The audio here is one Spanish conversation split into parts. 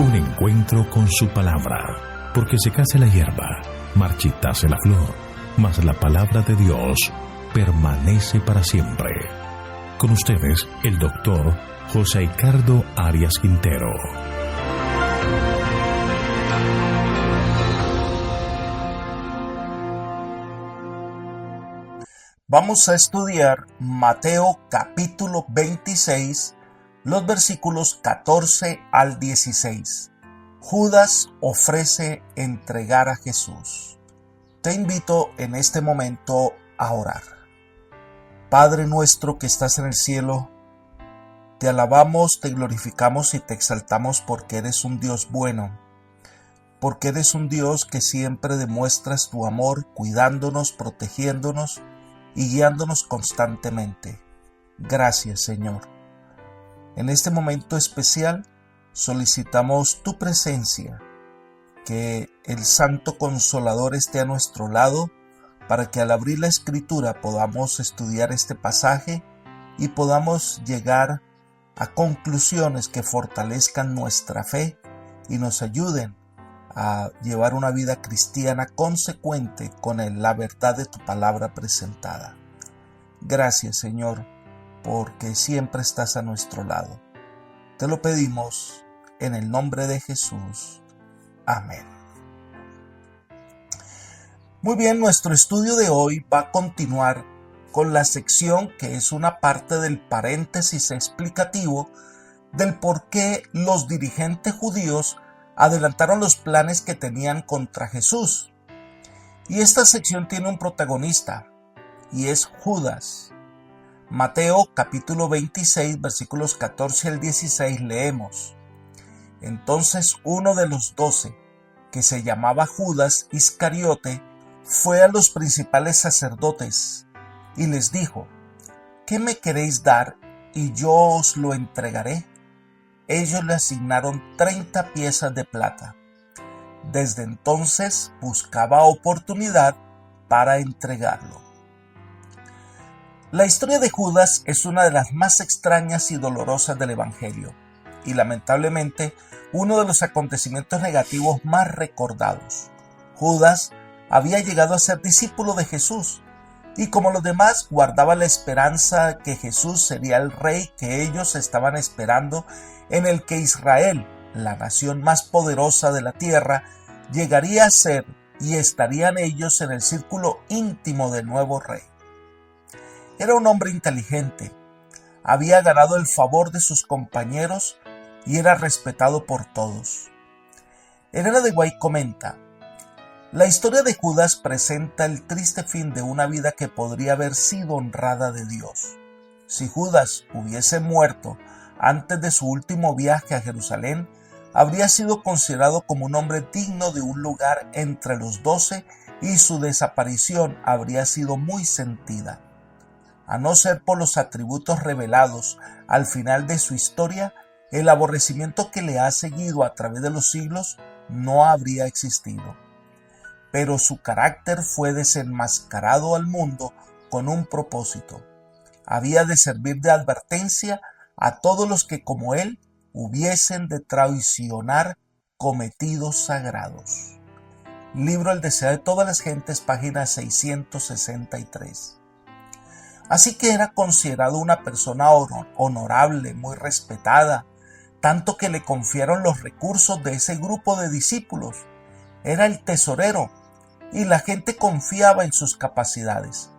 Un encuentro con su palabra, porque secase la hierba, marchitase la flor, mas la palabra de Dios permanece para siempre. Con ustedes, el doctor José Ricardo Arias Quintero. Vamos a estudiar Mateo capítulo 26, los versículos 14 al 16. Judas ofrece entregar a Jesús. Te invito en este momento a orar. Padre nuestro que estás en el cielo, te alabamos, te glorificamos y te exaltamos porque eres un Dios bueno, porque eres un Dios que siempre demuestras tu amor cuidándonos, protegiéndonos y guiándonos constantemente. Gracias, Señor. En este momento especial solicitamos tu presencia, que el Santo Consolador esté a nuestro lado para que al abrir la Escritura podamos estudiar este pasaje y podamos llegar a conclusiones que fortalezcan nuestra fe y nos ayuden a llevar una vida cristiana consecuente con la verdad de tu palabra presentada. Gracias, Señor, porque siempre estás a nuestro lado. Te lo pedimos en el nombre de Jesús. Amén. Muy bien, nuestro estudio de hoy va a continuar con la sección que es una parte del paréntesis explicativo del por qué los dirigentes judíos adelantaron los planes que tenían contra Jesús. Y esta sección tiene un protagonista, y es Judas. Mateo capítulo 26, versículos 14 al 16 leemos: Entonces uno de los 12, que se llamaba Judas Iscariote, fue a los principales sacerdotes y les dijo: ¿Qué me queréis dar y yo os lo entregaré? Ellos le asignaron 30 piezas de plata. Desde entonces buscaba oportunidad para entregarlo. La historia de Judas es una de las más extrañas y dolorosas del Evangelio, y lamentablemente uno de los acontecimientos negativos más recordados. Judas había llegado a ser discípulo de Jesús, y como los demás guardaba la esperanza que Jesús sería el rey que ellos estaban esperando, en el que Israel, la nación más poderosa de la tierra, llegaría a ser y estarían ellos en el círculo íntimo del nuevo rey. Era un hombre inteligente, había ganado el favor de sus compañeros y era respetado por todos. Elena de White comenta: la historia de Judas presenta el triste fin de una vida que podría haber sido honrada de Dios. Si Judas hubiese muerto antes de su último viaje a Jerusalén, habría sido considerado como un hombre digno de un lugar entre los 12 y su desaparición habría sido muy sentida. A no ser por los atributos revelados al final de su historia, el aborrecimiento que le ha seguido a través de los siglos no habría existido. Pero su carácter fue desenmascarado al mundo con un propósito. Había de servir de advertencia a todos los que como él hubiesen de traicionar cometidos sagrados. Libro El deseo de todas las gentes, página 663. Así que era considerado una persona honorable, muy respetada, tanto que le confiaron los recursos de ese grupo de discípulos. Era el tesorero y la gente confiaba en sus capacidades,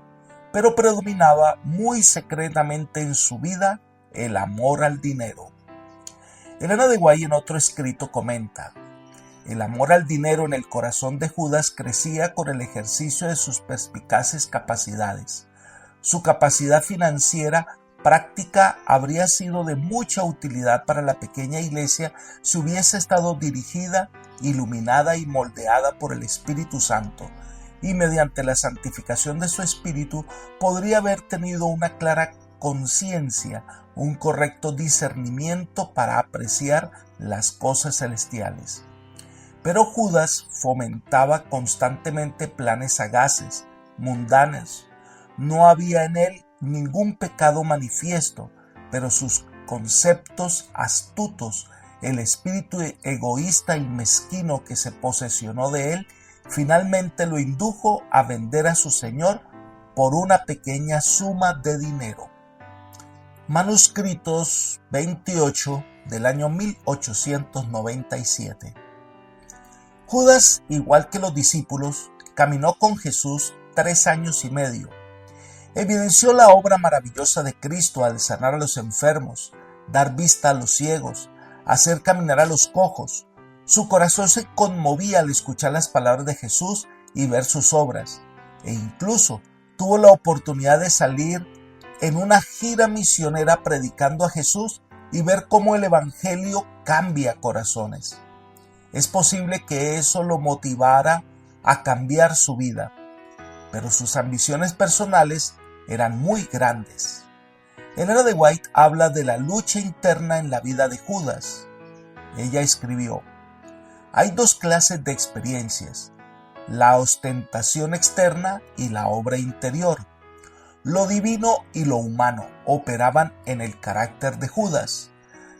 pero predominaba muy secretamente en su vida el amor al dinero. Elena de White en otro escrito comenta: el amor al dinero en el corazón de Judas crecía con el ejercicio de sus perspicaces capacidades. Su capacidad financiera práctica habría sido de mucha utilidad para la pequeña iglesia si hubiese estado dirigida, iluminada y moldeada por el Espíritu Santo, y mediante la santificación de su espíritu podría haber tenido una clara conciencia, un correcto discernimiento para apreciar las cosas celestiales. Pero Judas fomentaba constantemente planes sagaces, mundanos. No había en él ningún pecado manifiesto, pero sus conceptos astutos el espíritu egoísta y mezquino que se posesionó de él finalmente lo indujo a vender a su señor por una pequeña suma de dinero. Manuscritos 28 del año 1897. Judas, igual que los discípulos, caminó con Jesús 3 años y medio. Evidenció la obra maravillosa de Cristo al sanar a los enfermos, dar vista a los ciegos, hacer caminar a los cojos. Su corazón se conmovía al escuchar las palabras de Jesús y ver sus obras, e incluso tuvo la oportunidad de salir en una gira misionera predicando a Jesús y ver cómo el evangelio cambia corazones. Es posible que eso lo motivara a cambiar su vida, pero sus ambiciones personales eran muy grandes. Ellen G. White habla de la lucha interna en la vida de Judas. Ella escribió: hay dos clases de experiencias, la ostentación externa y la obra interior. Lo divino y lo humano operaban en el carácter de Judas.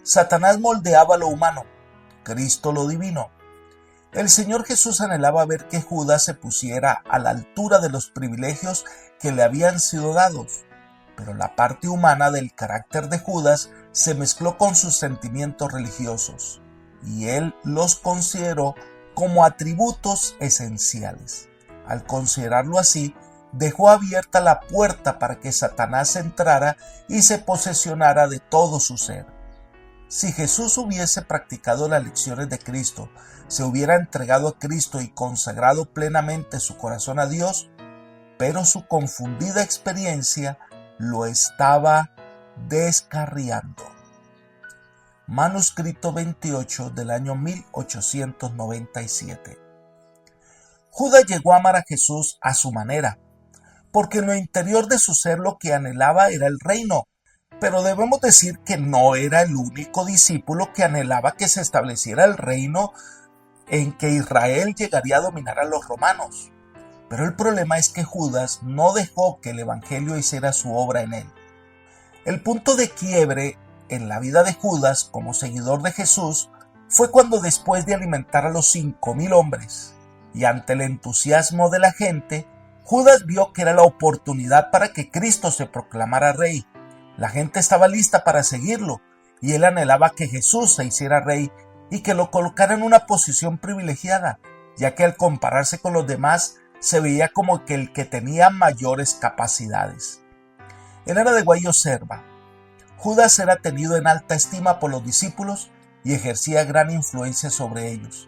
Satanás moldeaba lo humano, Cristo lo divino. El Señor Jesús anhelaba ver que Judas se pusiera a la altura de los privilegios que le habían sido dados, pero la parte humana del carácter de Judas se mezcló con sus sentimientos religiosos, y él los consideró como atributos esenciales. Al considerarlo así, dejó abierta la puerta para que Satanás entrara y se posesionara de todo su ser. Si Jesús hubiese practicado las lecciones de Cristo, se hubiera entregado a Cristo y consagrado plenamente su corazón a Dios, pero su confundida experiencia lo estaba descarriando. Manuscrito 28 del año 1897. Judas llegó a amar a Jesús a su manera, porque en lo interior de su ser lo que anhelaba era el reino, pero debemos decir que no era el único discípulo que anhelaba que se estableciera el reino en que Israel llegaría a dominar a los romanos. Pero el problema es que Judas no dejó que el evangelio hiciera su obra en él. El punto de quiebre en la vida de Judas como seguidor de Jesús fue cuando, después de alimentar a los 5,000 hombres y ante el entusiasmo de la gente, Judas vio que era la oportunidad para que Cristo se proclamara rey. La gente estaba lista para seguirlo y él anhelaba que Jesús se hiciera rey y que lo colocara en una posición privilegiada, ya que al compararse con los demás se veía como que el que tenía mayores capacidades. Ellen G. White observa: Judas era tenido en alta estima por los discípulos y ejercía gran influencia sobre ellos.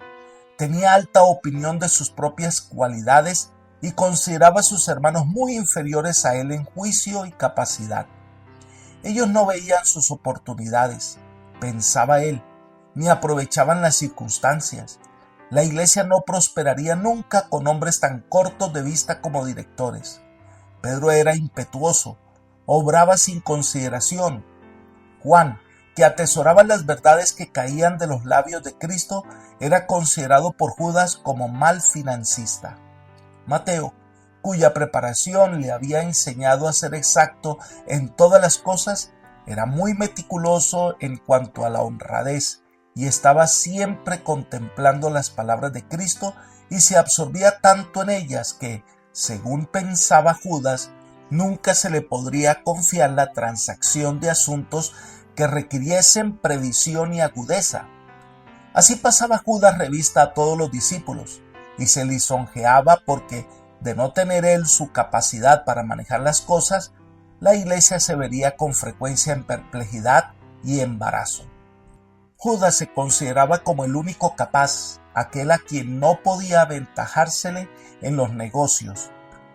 Tenía alta opinión de sus propias cualidades y consideraba a sus hermanos muy inferiores a él en juicio y capacidad. Ellos no veían sus oportunidades, pensaba él, ni aprovechaban las circunstancias. La iglesia no prosperaría nunca con hombres tan cortos de vista como directores. Pedro era impetuoso, obraba sin consideración. Juan, que atesoraba las verdades que caían de los labios de Cristo, era considerado por Judas como mal financista. Mateo, cuya preparación le había enseñado a ser exacto en todas las cosas, era muy meticuloso en cuanto a la honradez y estaba siempre contemplando las palabras de Cristo y se absorbía tanto en ellas que, según pensaba Judas, nunca se le podría confiar la transacción de asuntos que requiriesen previsión y agudeza. Así pasaba Judas revista a todos los discípulos y se lisonjeaba porque, de no tener él su capacidad para manejar las cosas, la iglesia se vería con frecuencia en perplejidad y embarazo. Judas se consideraba como el único capaz, aquel a quien no podía aventajársele en los negocios.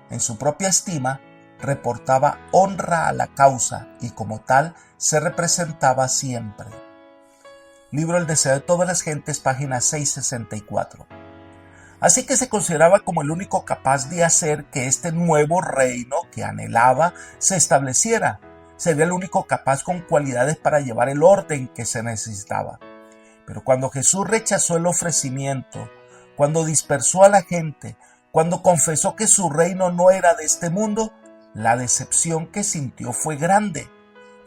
En su propia estima, reportaba honra a la causa y como tal se representaba siempre. Libro El deseo de todas las gentes, página 664. Así que se consideraba como el único capaz de hacer que este nuevo reino que anhelaba se estableciera. Sería el único capaz con cualidades para llevar el orden que se necesitaba. Pero cuando Jesús rechazó el ofrecimiento, cuando dispersó a la gente, cuando confesó que su reino no era de este mundo, la decepción que sintió fue grande.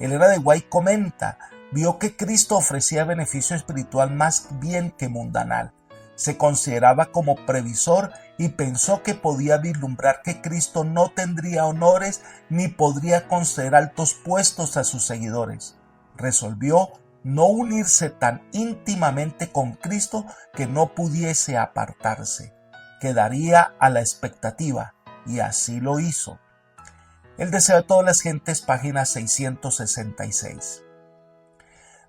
Ellen G. White comenta: vio que Cristo ofrecía beneficio espiritual más bien que mundanal. Se consideraba como previsor y pensó que podía vislumbrar que Cristo no tendría honores ni podría conceder altos puestos a sus seguidores. Resolvió no unirse tan íntimamente con Cristo que no pudiese apartarse. Quedaría a la expectativa, y así lo hizo. El deseo de todas las gentes, página 666.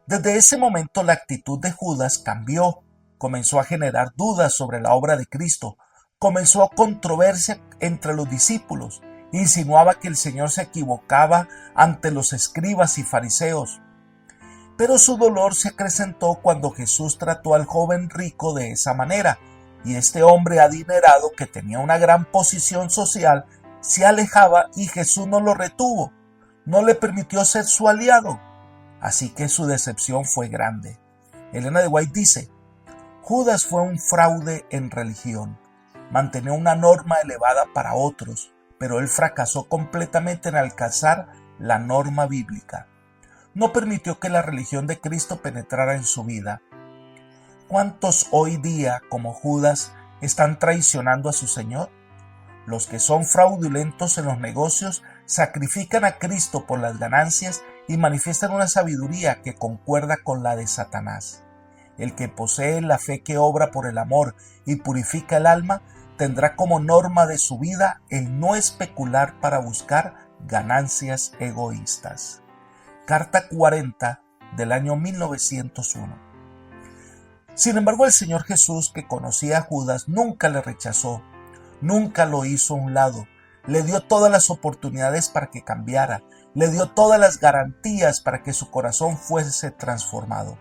Desde ese momento la actitud de Judas cambió, comenzó a generar dudas sobre la obra de Cristo, comenzó controversia entre los discípulos, insinuaba que el Señor se equivocaba ante los escribas y fariseos. Pero su dolor se acrecentó cuando Jesús trató al joven rico de esa manera, y este hombre adinerado que tenía una gran posición social se alejaba y Jesús no lo retuvo, no le permitió ser su aliado. Así que su decepción fue grande. Elena de White dice: Judas fue un fraude en religión. Mantenía una norma elevada para otros, pero él fracasó completamente en alcanzar la norma bíblica. No permitió que la religión de Cristo penetrara en su vida. ¿Cuántos hoy día, como Judas, están traicionando a su Señor? Los que son fraudulentos en los negocios sacrifican a Cristo por las ganancias y manifiestan una sabiduría que concuerda con la de Satanás. El que posee la fe que obra por el amor y purifica el alma, tendrá como norma de su vida el no especular para buscar ganancias egoístas. Carta 40 del año 1901. Sin embargo, el Señor Jesús, que conocía a Judas, nunca le rechazó, nunca lo hizo a un lado, le dio todas las oportunidades para que cambiara, le dio todas las garantías para que su corazón fuese transformado.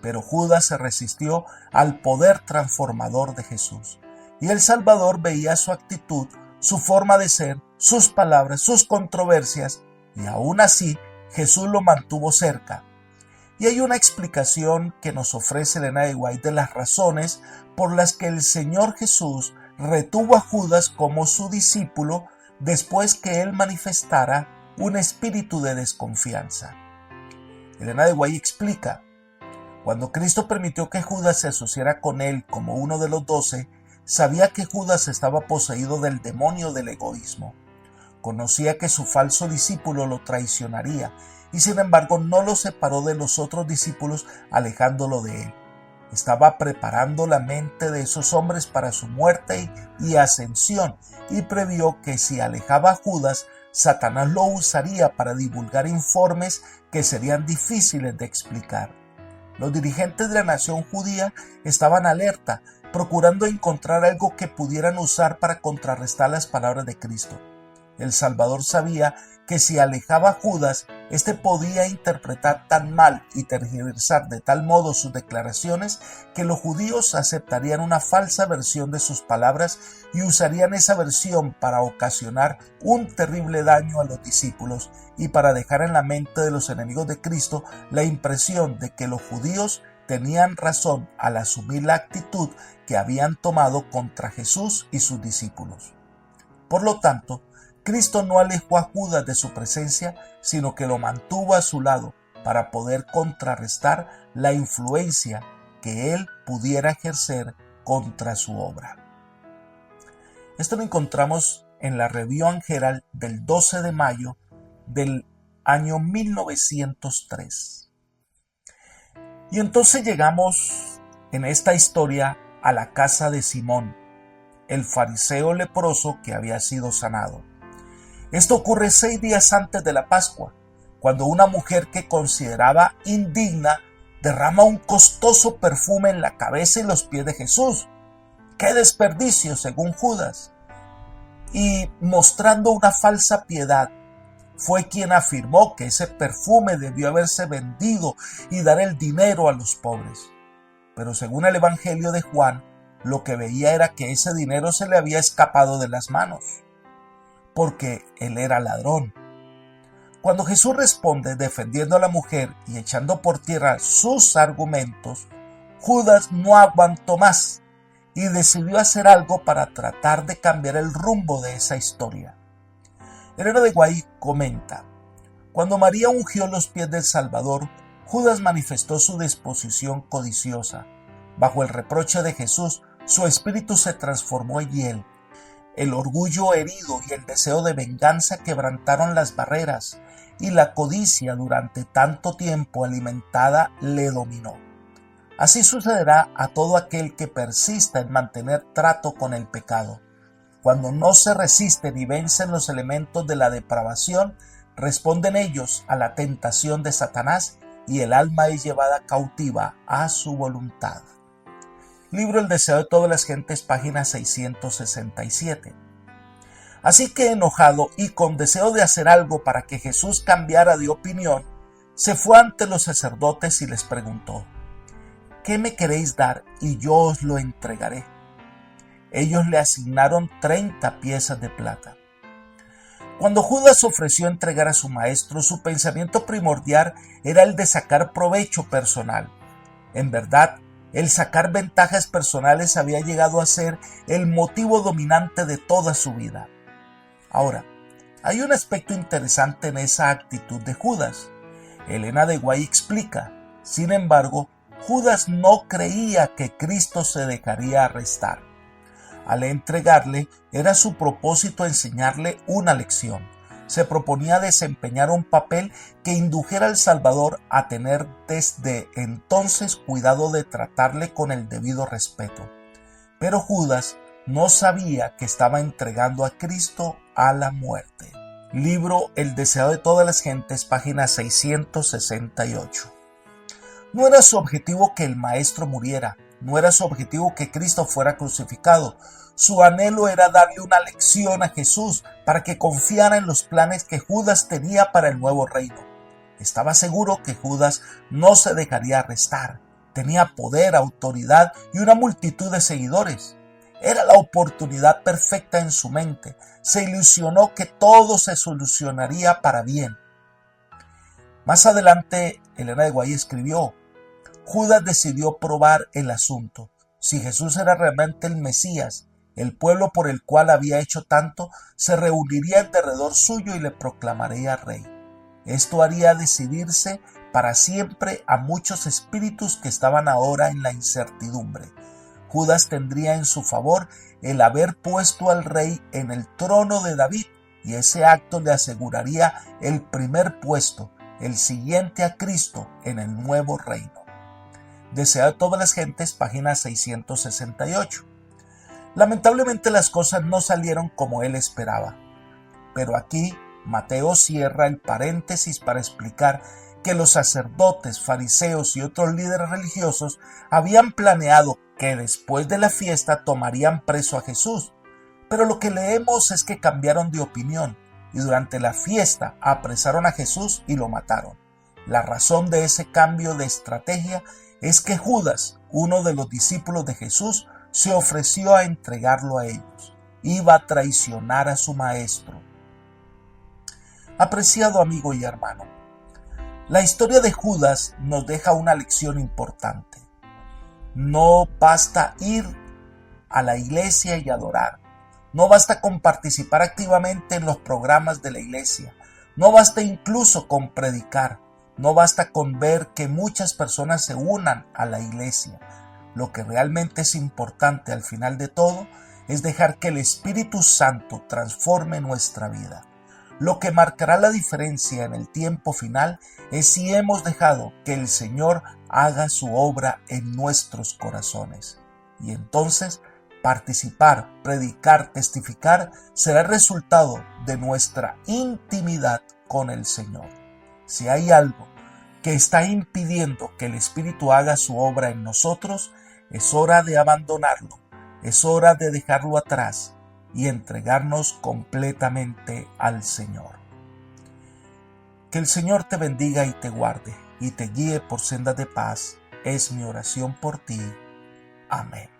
Pero Judas se resistió al poder transformador de Jesús. Y el Salvador veía su actitud, su forma de ser, sus palabras, sus controversias, y aún así Jesús lo mantuvo cerca. Y hay una explicación que nos ofrece Elena de White de las razones por las que el Señor Jesús retuvo a Judas como su discípulo después que él manifestara un espíritu de desconfianza. Elena de White explica: cuando Cristo permitió que Judas se asociara con él como uno de los 12, sabía que Judas estaba poseído del demonio del egoísmo. Conocía que su falso discípulo lo traicionaría y sin embargo no lo separó de los otros discípulos alejándolo de él. Estaba preparando la mente de esos hombres para su muerte y ascensión y previó que si alejaba a Judas, Satanás lo usaría para divulgar informes que serían difíciles de explicar. Los dirigentes de la nación judía estaban alerta, procurando encontrar algo que pudieran usar para contrarrestar las palabras de Cristo. El Salvador sabía que si alejaba a Judas, éste podía interpretar tan mal y tergiversar de tal modo sus declaraciones que los judíos aceptarían una falsa versión de sus palabras y usarían esa versión para ocasionar un terrible daño a los discípulos y para dejar en la mente de los enemigos de Cristo la impresión de que los judíos tenían razón al asumir la actitud que habían tomado contra Jesús y sus discípulos. Por lo tanto, Cristo no alejó a Judas de su presencia, sino que lo mantuvo a su lado para poder contrarrestar la influencia que él pudiera ejercer contra su obra. Esto lo encontramos en la Review Herald del 12 de mayo del año 1903. Y entonces llegamos en esta historia a la casa de Simón, el fariseo leproso que había sido sanado. Esto ocurre 6 días antes de la Pascua, cuando una mujer que consideraba indigna derrama un costoso perfume en la cabeza y los pies de Jesús. ¡Qué desperdicio, según Judas! Y mostrando una falsa piedad, fue quien afirmó que ese perfume debió haberse vendido y dar el dinero a los pobres. Pero según el Evangelio de Juan, lo que veía era que ese dinero se le había escapado de las manos, porque él era ladrón. Cuando Jesús responde defendiendo a la mujer y echando por tierra sus argumentos, Judas no aguantó más y decidió hacer algo para tratar de cambiar el rumbo de esa historia. Elena de White comenta: cuando María ungió los pies del Salvador, Judas manifestó su disposición codiciosa. Bajo el reproche de Jesús, su espíritu se transformó en hiel. El orgullo herido y el deseo de venganza quebrantaron las barreras, y la codicia durante tanto tiempo alimentada le dominó. Así sucederá a todo aquel que persista en mantener trato con el pecado. Cuando no se resisten y vencen los elementos de la depravación, responden ellos a la tentación de Satanás y el alma es llevada cautiva a su voluntad. Libro El deseo de todas las gentes, página 667. Así que enojado y con deseo de hacer algo para que Jesús cambiara de opinión, se fue ante los sacerdotes y les preguntó: ¿qué me queréis dar y yo os lo entregaré? Ellos le asignaron 30 piezas de plata. Cuando Judas ofreció entregar a su maestro, su pensamiento primordial era el de sacar provecho personal. En verdad, el sacar ventajas personales había llegado a ser el motivo dominante de toda su vida. Ahora, hay un aspecto interesante en esa actitud de Judas. Elena de White explica: sin embargo, Judas no creía que Cristo se dejaría arrestar. Al entregarle, era su propósito enseñarle una lección. Se proponía desempeñar un papel que indujera al Salvador a tener desde entonces cuidado de tratarle con el debido respeto. Pero Judas no sabía que estaba entregando a Cristo a la muerte. Libro El deseo de todas las gentes, página 668. No era su objetivo que el Maestro muriera, no era su objetivo que Cristo fuera crucificado. Su anhelo era darle una lección a Jesús para que confiara en los planes que Judas tenía para el nuevo reino. Estaba seguro que Judas no se dejaría arrestar. Tenía poder, autoridad y una multitud de seguidores. Era la oportunidad perfecta en su mente. Se ilusionó que todo se solucionaría para bien. Más adelante, Elena de White escribió: Judas decidió probar el asunto. Si Jesús era realmente el Mesías, el pueblo por el cual había hecho tanto se reuniría en derredor suyo y le proclamaría rey. Esto haría decidirse para siempre a muchos espíritus que estaban ahora en la incertidumbre. Judas tendría en su favor el haber puesto al rey en el trono de David, y ese acto le aseguraría el primer puesto, el siguiente a Cristo, en el nuevo reino. Deseo de todas las gentes, página 668. Lamentablemente las cosas no salieron como él esperaba. Pero aquí Mateo cierra el paréntesis para explicar que los sacerdotes, fariseos y otros líderes religiosos habían planeado que después de la fiesta tomarían preso a Jesús. Pero lo que leemos es que cambiaron de opinión y durante la fiesta apresaron a Jesús y lo mataron. La razón de ese cambio de estrategia es que Judas, uno de los discípulos de Jesús, se ofreció a entregarlo a ellos. Iba a traicionar a su maestro. Apreciado amigo y hermano, la historia de Judas nos deja una lección importante. No basta ir a la iglesia y adorar. No basta con participar activamente en los programas de la iglesia. No basta incluso con predicar. No basta con ver que muchas personas se unan a la iglesia. Lo que realmente es importante al final de todo es dejar que el Espíritu Santo transforme nuestra vida. Lo que marcará la diferencia en el tiempo final es si hemos dejado que el Señor haga su obra en nuestros corazones. Y entonces participar, predicar, testificar será el resultado de nuestra intimidad con el Señor. Si hay algo que está impidiendo que el Espíritu haga su obra en nosotros, es hora de abandonarlo, es hora de dejarlo atrás y entregarnos completamente al Señor. Que el Señor te bendiga y te guarde y te guíe por sendas de paz, es mi oración por ti. Amén.